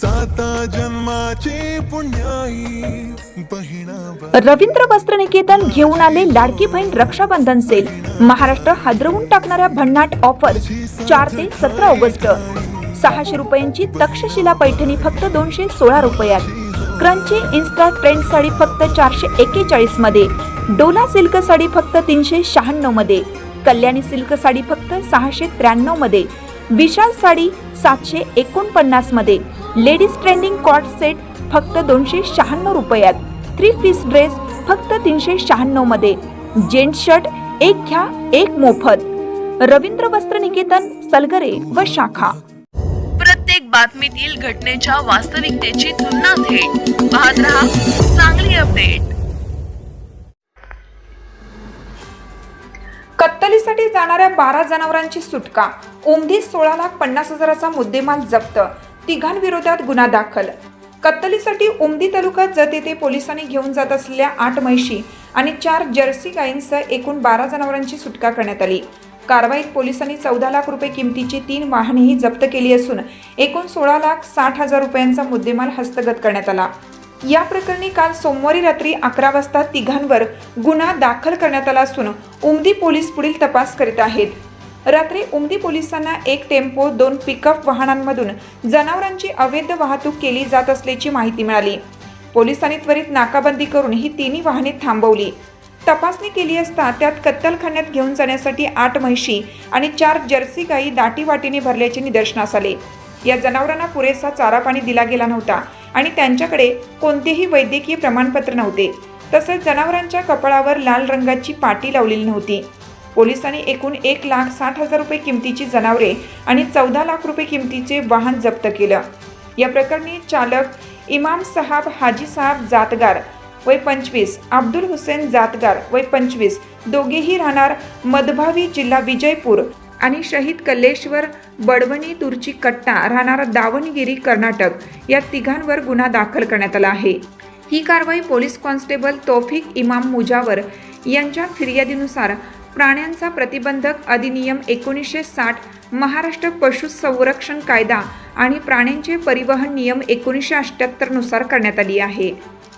साता जन्माची पुण्याई बहिणा। रवींद्र वस्त्र निकेतन घेऊन आले लाडकी बहीण रक्षाबंधन सेल। महाराष्ट्र हादरवून टाकणाऱ्या भन्नाट ऑफर्स 4 ते 17 ऑगस्ट। 600 रुपयांची तक्षशिला पैठणी फक्त 216 रुपयात। क्रंची इन्स्टा ट्रेंड साडी फक्त 441 मध्ये। डोला सिल्क साडी फक्त 396 मध्ये। कल्याणी सिल्क साडी फक्त 693 मध्ये। विशाल साडी 749 मध्ये। लेडीज ट्रेंडिंग कॉट सेट फक्त 296 रुपयात। 3 पीस ड्रेस फक्त 396 मध्ये। जेंट्स शर्ट एक घ्या एक मोफत। रवींद्र वस्त्र निकेतन, सलगरे व शाखा। प्रत्येक बातमीतील घटनेच्या वास्तविकतेची तुलना थेट पाहत रहा चांगली अपडेट। कत्तलीसाठी जाणाऱ्या 12 जनावरांची सुटका। ओमधी 16,50,000चा मुद्देमाल जप्त। तिघांविरोधात गुन्हा दाखल। कत्तलीसाठी ओमदी तालुका जत येथे पोलिसांनी घेऊन जात असलेल्या 8 म्हैशी आणि 4 जर्सी गायींसह एकूण 12 जनावरांची सुटका करण्यात आली। कारवाईत पोलिसांनी 14 लाख रुपये किमतीची 3 वाहनेही जप्त केली असून एकूण 16,60,000 रुपयांचा मुद्देमाल हस्तगत करण्यात आला। या प्रकरणी काल सोमवारी रात्री 11 वाजता तिघांवर गुन्हा दाखल करण्यात आला असून उमदी पोलीस पुढील तपास करीत आहेत। रात्री उमदी पोलिसांना 1 टेम्पो 2 पिकअप वाहनांमधून जनावरांची अवैध वाहतूक केली जात असल्याची माहिती मिळाली। पोलिसांनी त्वरित नाकाबंदी करून ही तिन्ही वाहने थांबवली। तपासणी केली असता त्यात कत्तलखान्यात घेऊन जाण्यासाठी 8 म्हैशी आणि 4 जर्सी गायी दाटीवाटीने भरल्याचे निदर्शनास आले। या जनावरांना पुरेसा चारा पाणी दिला गेला नव्हता आणि त्यांच्याकडे कोणतेही वैद्यकीय प्रमाणपत्र नव्हते। तसेच जनावरांच्या कपाळावर लाल रंगाची पाटी लावलेली नव्हती। पोलिसांनी एकूण 1,60,000 रुपये किमतीची जनावरे आणि 14 लाख रुपये किमतीचे वाहन जप्त केलं। या प्रकरणी चालक इमाम साहब हाजी साहब जातगार वय 25, अब्दुल हुसेन जातगार वय 25, दोघेही राहणार मधभावी जिल्हा विजयपूर आणि शहीद कल्लेश्वर बडवणी तुर्ची कट्टा राहणार दावणगिरी कर्नाटक या तिघांवर गुन्हा दाखल करण्यात आला आहे। ही कारवाई पोलीस कॉन्स्टेबल तौफिक इमाम मुजावर यांच्या फिर्यादीनुसार प्राण्यांचा प्रतिबंधक अधिनियम 1960, महाराष्ट्र पशुसंरक्षण कायदा आणि प्राण्यांचे परिवहन नियम 1978 नुसार करण्यात आली आहे।